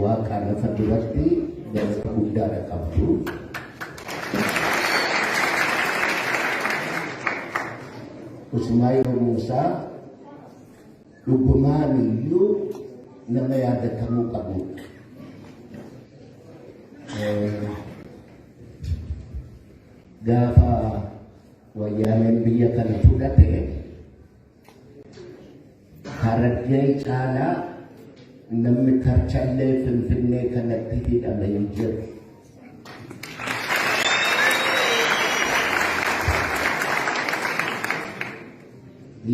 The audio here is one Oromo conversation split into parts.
Waaqa lafa duratti galata guddaadha qabdu. Usmaayoo Muusaa lubbumaan iyyuu nama yaadatamuu qabudha. Gaafa wayyaaneen biyya kana fudhate Harargee caalaa namni Karchallee Finfinnee kanatti hidhame hin jiru.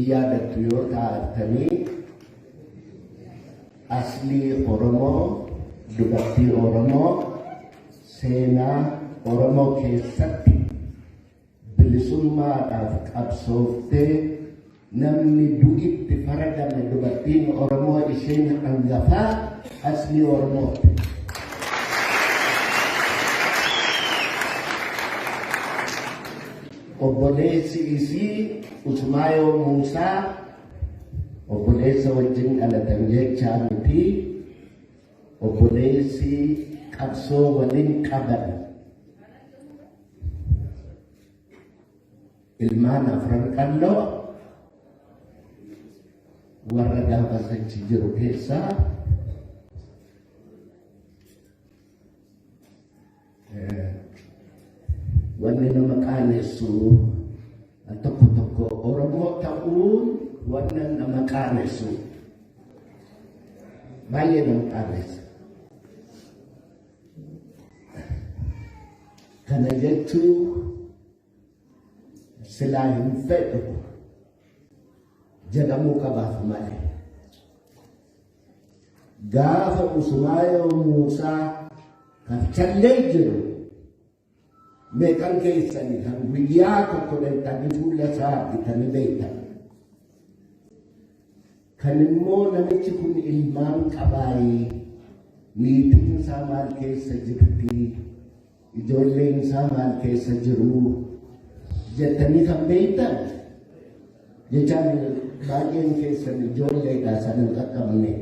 Yaadattu yoo taatanii aslii Oromoo, dubartii Oromoo, seenaa Oromoo keessatti bilisummaadhaaf qabsooftee namni du'itti faradame dubartiin Oromoo isheen hangafaa aslii Oromoo. Obboleessi isii Usmaayoo Muusaa obboleessa wajjin dhalatan jechaa miti, obboleessi qabsoo waliin qaban. Ilmaan afran qalloo warra gaafa sachi jiru keessaa wanni nama qaanessu tokko tokko Oromoo ta'uun wanna nama qaanessu baay'ee nama qaanessa. Kana jechuun silaa hin fedhu jedhamuu qabaaf malee. Gaafa Usmaayoo Muusaa Karchallee jiru meeqan keessanii kan guyyaa tokko dheettanii fuula isaa argitanii beektan. Kan immoo namichi kun ilmaan qabaayee niitiin isaa maal keessa jirti, ijoolleen isaa maal keessa jiru jettanii kan beektan. Jechaan baay'een keessan ijoolleedhaa sana hin qaqqabne,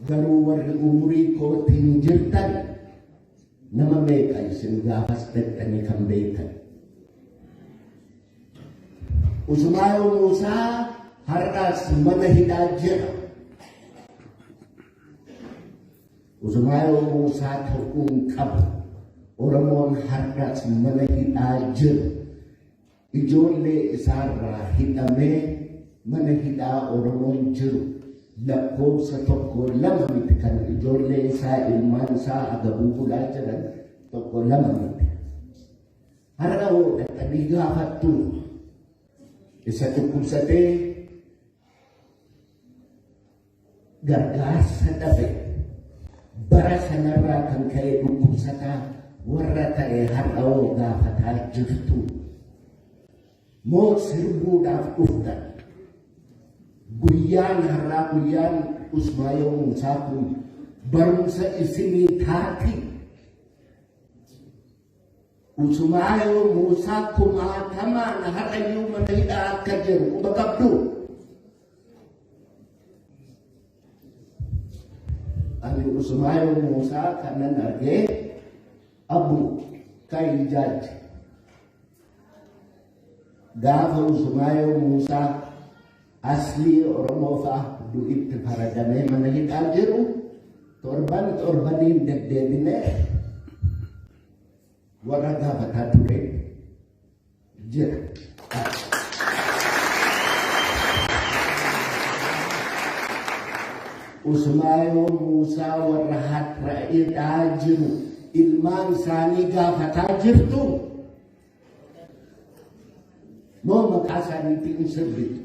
garuu warri umurii kootiin jirtan nama meeqa isin gaafas dhaqxanii kan beektan. Usmaayoo Muusaa har'aas mana hidhaa jira. Usmaayoo Muusaa ta'uun qabu. Oromoon har'aas mana hidhaa jira. Ijoollee isaarraa hidhamee mana hidhaa Oromoon jiru lakkoofsa tokko lama miti kan ijoollee isaa ilmaan isaa agabuu bulaa jiran tokko lama miti. Har'a hoo dhaqanii gaafattu isa dhukkubsatee gargaarsa dhabe bara sanarraa kan ka'e dhukkubsataa warra ta'e har'a hoo gaafataa jirtu moo sirbuudhaaf dhuftan? Guyyaan har'aa guyyaan Usmaayoo Muusaa kun barumsa isinii taati. Usmaayoo Muusaa kumaatamaan har'ayyuu mana hidhaa akka jiru quba qabdu. Ani Usmaayoo Muusaa kanan argee abbu kan jaaji. Gaafa Usmaayoo Muusaa aslii Oromoo fa'a du'itti faradamee mana hidhaa jiru torbaniin deddeebinee warra gaafataa ture jira. Usmaayoo Muusaa warra har'a hidhaa jiru ilmaan isaanii gaafataa jirtu moo maqaa isaaniitiin sirriitu?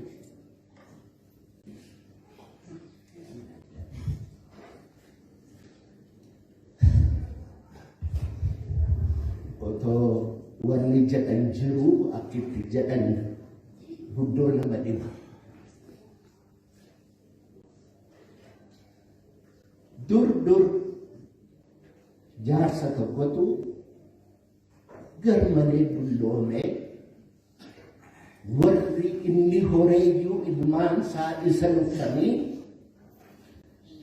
Otoo wanni jedhan jiru akkitti jedhan guddoo nama dhiba. Dur jaarsa tokkotu garmalee dulloomee warri inni horeeyyuu ilmaan isaa isa dhufanii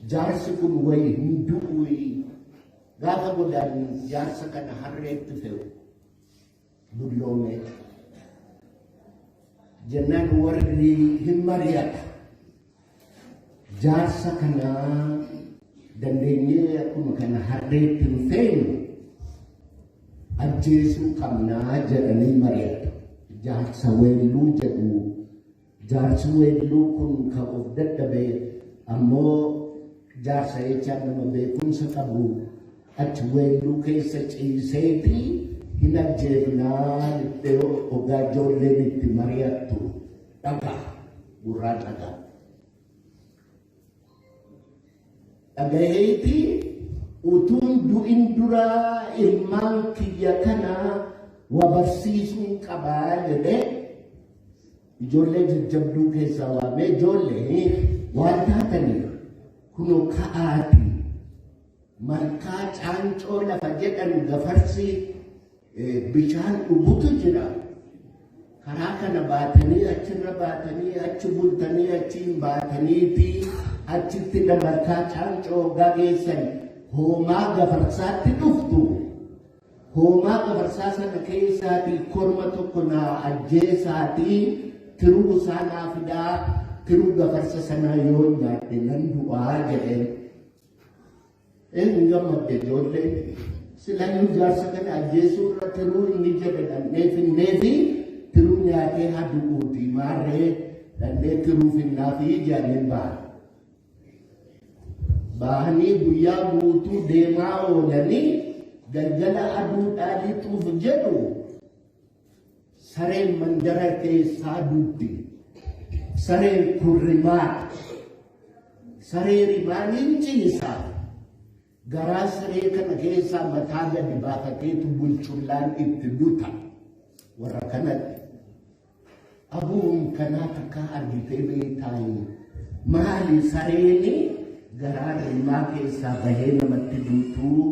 jaarsi kun wayi hin du'u gaafa godaan jaarsa kana harreetti fe'u dulloome jennaan warri hin mari'ata jaarsa kana dandeenyee akkuma kana harreetti hin fe'inu ajjeesuu qabnaa jedhanii mari'atu. Jaarsa weelluu jedhu jaarsi weelluu kun kan of dadhabe ammoo jaarsa jechaan nama beekumsa qabu achi weelluu keessa ciiseeti hin ajjeefnaa itti ogaa ijoolleen itti mari'attu dhagaa gurraa dhagaa. Dhagaheeti utuun du'in duraa ilmaan kiyya kana wa barsiisuun qabaa jedhee ijoollee jajjabduu keessaa waamee ijoollee waan taataniif kunoo ka'aati malkaa caancoo lafa jedhan gafarsi bishaan dhugutu jira. Karaa kana baatanii achirra baatanii achi bultanii achiin baataniiti achitti malkaa caancoo gageessan hoomaa gafarsaatti dhuftu. Hoomaa gafarsaa sana keessaatii korma tokko naa ajjeesaatii tiruu isaa naa fidaa tiruu gafarsa sanaa yoo nyaadhe nan du'aa jedheen. Eenyu gammadde ijoolleen silayyuu jaarsa kana ajjeesuu irra tiruu inni jedhe dhannee finneefi tiruu nyaatee hadu'uuti maarree dhannee tiruu finnaafi jedhanii bahanii guyyaa guutuu deemaa oolanii galgala aduudhaa lixuuf jedhu sareen mandara keessaa dubbi sareen kun rimaa saree rimaaniin ciisaa garaa saree kana keessaa mataa gadi baafateetu bulchullaan itti duta warra kanatti abuun kanaa takka argitee beektaay maali sareeni garaa rimaa keessaa bahee namatti duutuu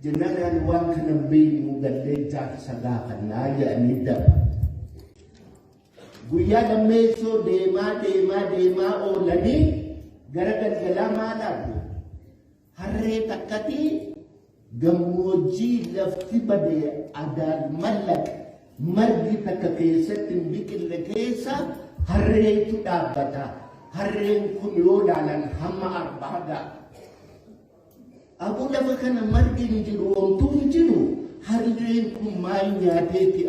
jennaan waan kana beeknu gallee jaarsa gaafannaa jedhanii daba. Guyyaa lammeessoo deemaa oolanii gara galgalaa maal argu? Harree takkati gammoojjii lafti badee adaan mallaqa margi takka keessatti hin biqille keessa harreetu dhaabbata. Harreen kun yoo ilaalan hamma arbaagaa. Abu lafa kana margi hin jiru omtuu hin jiru harreen kun maal nyaateeti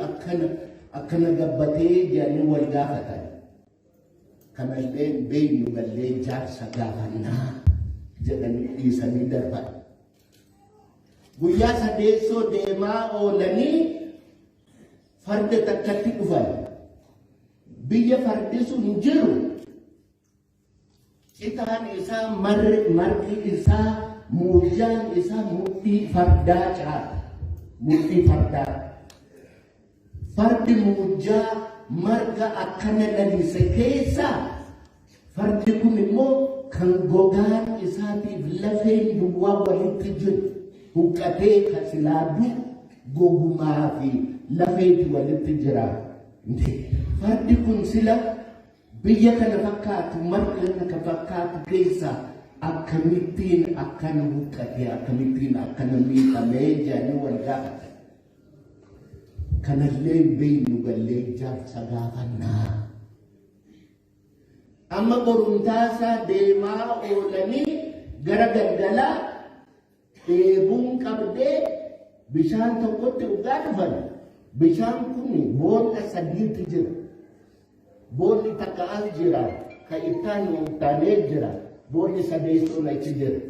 akkana gabbatee jedhanii wal gaafatan. Kanallee beeknu gallee jaarsa gaafannaa jedhanii dhiisanii darban. Guyyaa sadeessoo deemaa oolanii farda takkatti dhufan. Biyya fardi sun jiru citaan isaa margi isaa mujaan isa mudhii fardaa caala. Mudhii fardaa. Fardi mujaa marga akkana lalise keessa fardi kun immoo kan gogaan isaatiif lafeen duwwaa walitti jiru huqqatee kasilaadu gogumaa fi lafeeti walitti jira. Fardi kun sila biyya kana fakkaatu marga kana fakkaatu keessa akkamittiin akkana huqqatee akkamittiin akkana miidhamee jedhanii wal gaafatan. Kanallee beeknu gallee jaarsa gaafannaa. Amma boruntaasaa deemaa oolanii gara galgalaa dheebuun qabdee bishaan tokkotti dhugaa dhufan. Bishaan kun boolla sadiitu jira. Boolli takka as jira, ka ittaan uumtanee jira. Boolli sadeessuun achi jira.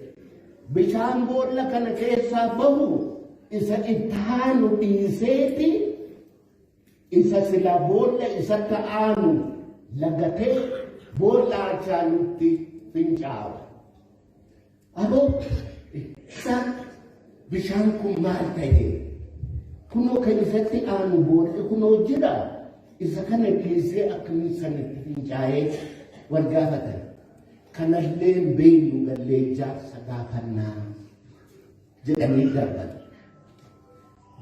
Bishaan boolla kana keessaa bahu isa ittaanu dhiiseeti isa sila boolla isa ta'aanu lagatee boolla achaanutti fincaawa. Aboo isa bishaan kun maal ta'e? Kunoo kan isatti aanu boolli kunoo jira. Isa kana keessee akkamii sanatti fincaa'ee wal gaafatan. Kanallee beeknu gallee jaarsa gaafannaa jedhanii darban.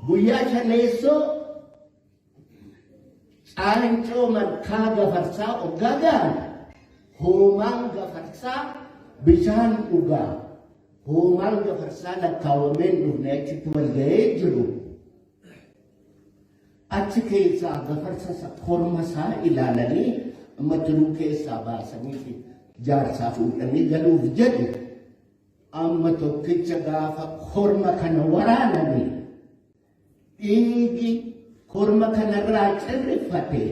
Guyyaa shaneessoo caancoo malkaa gafarsaa hoggaa gahan hoomaan gafarsaa bishaan dhugaa hoomaan gafarsaa lakkaawameen dhufne achitti wal ga'ee jiru. Achi keessaa gafarsa korma isaa ilaalanii amma tiruu keessaa baasanii jaarsaa fuudhanii galuuf jedhu. Amma tokkicha gaafa korma kana waraananii dhiigi korma kanarraa cirrifate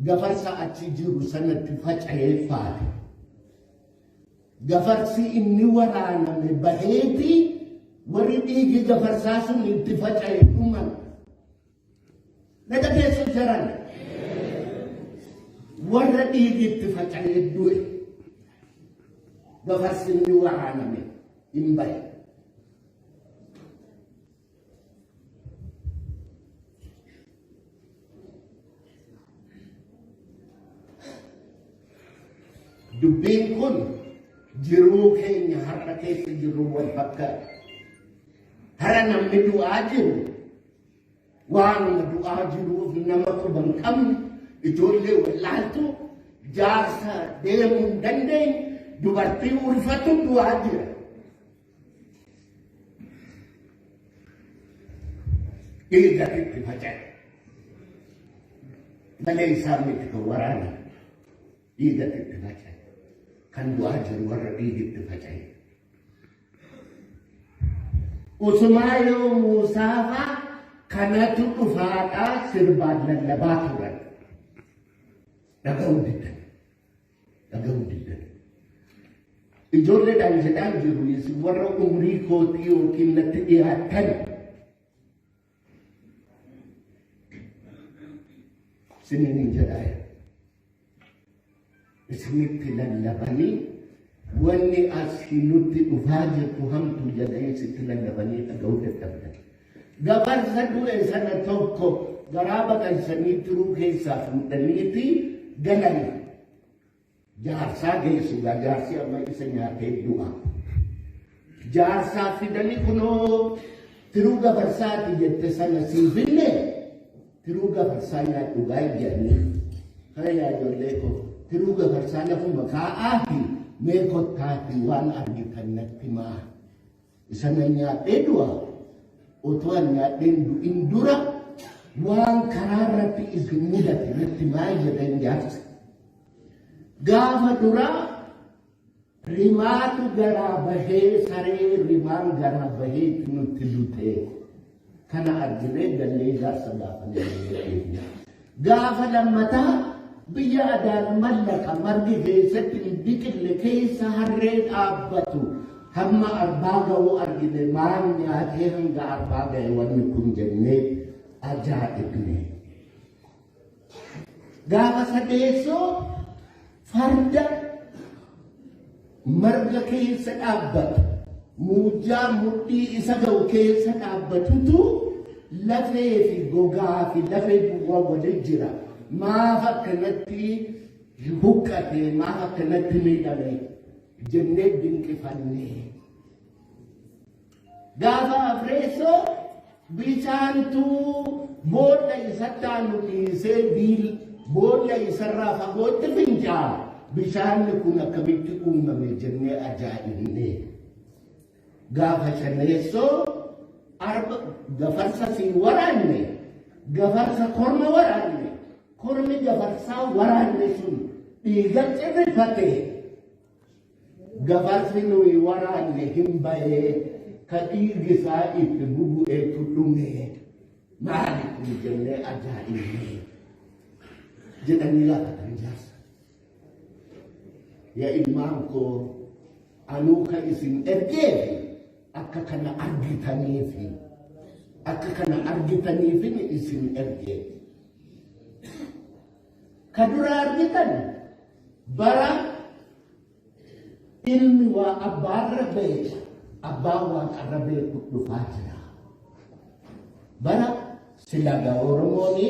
gafarsa achi jiru sanatti faca'ee faate. Gafarsi inni waraaname baheeti warri dhiigi gafarsaa sun itti faca'e dhuman. Naga keessa jiran warra dhiigi itti faca'ee du'e gafarsi inni waraaname hin bahe. Dubbiin kun jiruu keenya har'a keessa jiru wal fakkaata. Har'a namni du'aa jiru waanuma du'aa jiruuf nama quba hin qabne, ijoollee wallaaltu, jaarsa deemuu hin dandeenye, dubartii ulfatu du'aa jira. Dhiigatti faca'e. Malee isaa miti kan waraana dhiigatti faca'e. Kan du'aa jiru warra dhiigatti faca'e. Usumaa yoo Muusaafa kanatu dhufaadhaa sirbaan lallabaa turan. Dhaga'uu diddan. Dhaga'uu diddan. Ijoolleedhaan jedhaan jiru isin warra umrii kootii yookiin natti dhiyaatan. Isiniin jedhaa. Isinitti lallabanii wanni asii nutti dhufaa jirtu hamtu jedhanii sitti lallabanii dhaga'uu dadhabdan. Gafarsa du'e sana tokko garaa baqansanii turuu keessaa fuudhaniiti galan. Jaarsaa geessu jaarsi amma isa nyaatee du'a. Jaarsaa fidanii kunoo tiruu gafarsaati jette sana siifinne tiruu gafarsaa nyaadhu gaayyaanii. Kana yaadollee koo. Tiruu gafarsaa lafuma kaa'aafi mee kottaafi waan argitan natti maa. Isana nyaadhee du'a. Otoo nyaadheen du'in dura waan karaa irratti isin mudate natti maa jedhan jaarsa. Gaafa duraa rimaatu garaa bahee saree rimaan garaa bahee nutti dutee. Kana arginee gallee jaarsa gaafa gaafa lammataa biyya adaan mallaqa margi keessatti biqille keessa harree dhaabbatu hamma arbaa ga'uu argine maan nyaatee hanga arbaa ga'e wanni kun jennee ajaa'ibne. Gaafa sadeessoo farda marga keessa dhaabbatu muujjaa mudhii isa ga'u keessa dhaabbatutu lafee fi gogaa fi lafee bu'aa waliin jira. Maaf akkanatti huqqate, maaf akkanatti miidhame jennee dinqifannee. Gaafa afreessoo bishaantu boolla isatti aanu dhiisee boolla isarraa fagootti fincaa'aa. Bishaanni kun akkamitti uumame jennee ajaa'ibne. Gaafa shaneessoo gafarsa si waraanne, gafarsa korma waraanne. Kormi gafarsaa waraanne sun dhiiga cirrifate. Gafarsi nuyi waraanne hin bahee ka dhiigisaa itti bubu'eetu dhume. Maali kun jennee ajaa'ibne jedhanii laafatan jaarsa. Yaa ilmaan koo anuu ka isin ergeefi akka kana argitaniifin isin ergee. Kadura argitan bara ilmi waa abbaarra beeku abbaan waaqarra beeku dhufaa jira. Bara silaga Oromooni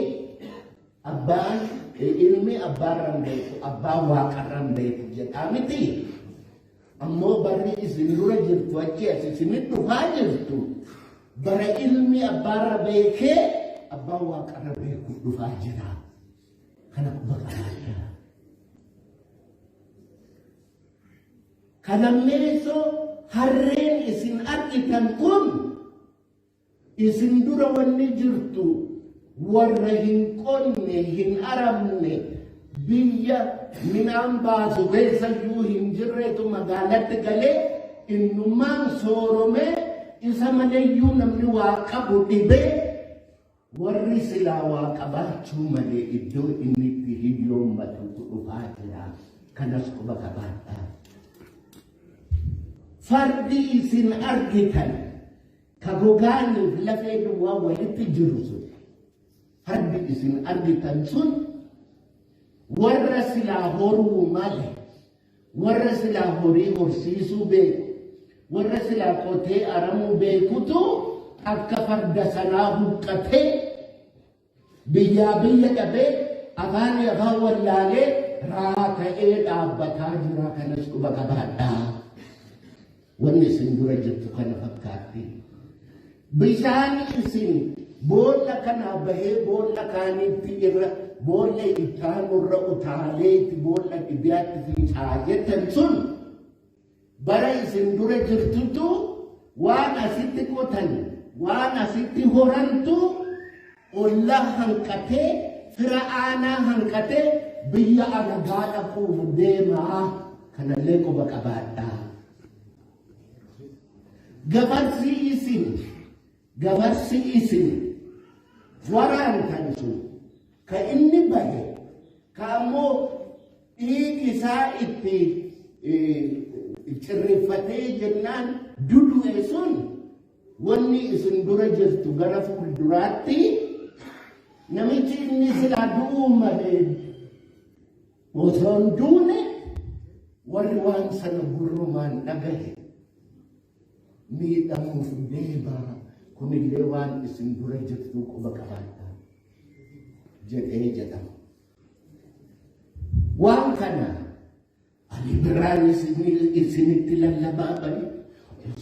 abbaan ilmi abbaarra beeku abbaan waaqarra beeku jedhaa miti. Ammoo barri isin dura jirtu achi as isinit dhufaa jirtu bara ilmi abbaarra beekee abbaan waaqarra beeku dhufaa jira. Kana bakka kanammeessoo harreen isin argitan kun isin dura wanni jirtu warra hin qonne hin aramne biyya minaan baasu keessayyuu hin jirreetu magaalatti galee innummaan soorome isa maleeyyuu namni waa qabu dhibee warri silaa waa qabaachuu malee iddoo inni itti hiyyoommatutu dhufaa jira. Kanas quba qabaadhaa. Fardi isin argitan ka gogaaniif lafee duwwaa walitti jiru sun fardi isin argitan sun warra silaa horuu male warra silaa horii horsiisuu beeku warra silaa qotee aramuu beekutu akka farda sanaa huqqatee biyyaa biyya dhabee afaan afaan wallaalee raaka'ee dhaabbataa jira. Kanas quba qabaadhaa. Wanni isin dura jirtu kana fakkaatti. Bishaan isin boolla kanaa bahee boolla kaaniitti irra boolla ittaanurra utaaleetti boolla dhibiyaatti fincaa jettan sun bara isin dura jirtutu waan asitti qotan waan asitti horantu ollaa hanqatee fira aanaa hanqatee biyya alagaa dhaquuf deemaa. Kanallee quba qabaadhaa. Gabarsi isin waraantan sun ka inni bahe ka ammoo dhiigi isaa itti cirrifatee jennaan dudu'e sun wanni isin dura jirtu gara fuulduraatti namichi inni silaa du'uu malee osoon duune warri waan sana gurrumaan dhagahe miidhamuuf deemaa. Kunillee waan isin dura jirtu quba qabaadhaa jedhee jedhama. Waan kana Ali Biraan isinitti lallabaa bahe,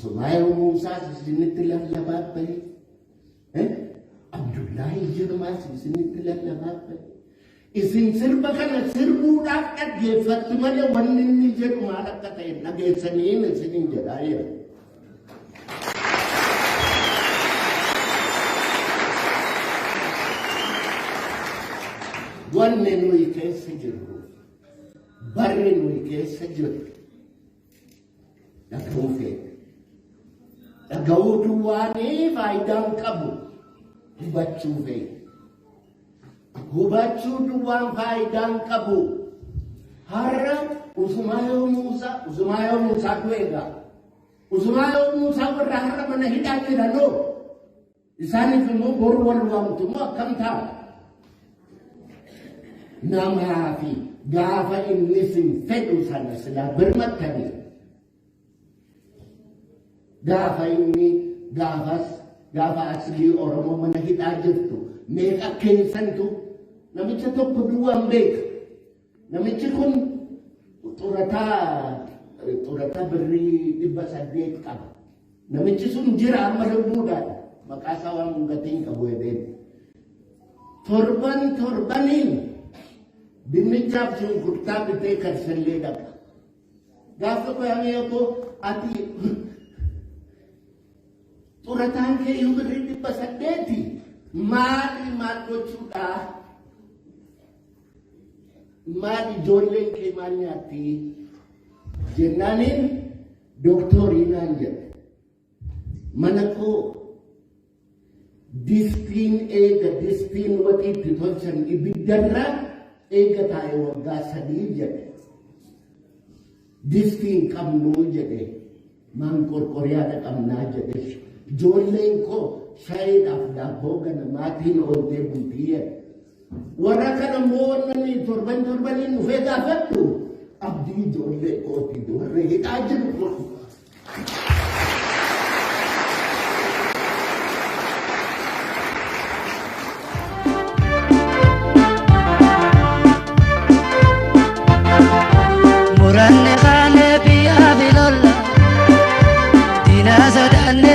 Sumaayoo Muusaas isinitti lallabaa bahe, Abdullaahi Jirmaas isinitti lallabaa bahe. Isin sirba kana sirbuudhaaf dhaggeeffattu malee wanni inni jedhu maal akka ta'e dhageessanii isinin jedhaa jira. Wanni nuyi keessa jirru barri nuyi keessa jirru dhaga'uu feete. Dhaga'uu duwwaanii faayidaan qabu hubachuu feete. Hubachuu duwwaan faayidaan qabu. Har'a Usumaayoo Muusaa du'eegaa. Usumaayoo Muusaa warra har'a mana hidhaa jiranoo isaaniif immoo boru wal waamtu moo akkam ta'a? Namaa fi gaafa inni sin fedhu sana silaa birmattanii gaafa aslii Oromoo mana hidhaa jirtu meeqa keessantu namicha tokko duwwaan beeka. Namichi kun xurataa birrii 800 qaba. Namichi sun jira amma lubbuudhaan maqaa isaa waan gatiin qabu jedheen torbaniin dinnichaaf shunkurtaa bitee karsallee dhaqa. Gaafa qoyamee yoo ati xurataan kee yoo birrii 800 maal gochuudhaa? Maal ijoolleen kee maal nyaatti jennaaniin dooktorii naan jedhe. Mana koo distiin waxiitti tolchan ibiddarraa eega taa'e waggaa 3 jedhe. Distiin qabnuu jedhe. Maan qorqoriyaadha qabnaa jedhe. Ijoolleen koo shaayiidhaaf daabboo ganamaatiin ooltee bultii jedhe. Warra kana moonnanii torbaniin dhufee gaafadhu abdii ijoollee kootii warra hidhaa jiru. Muranne kaane biyyaa bilolla diinaa sodaanne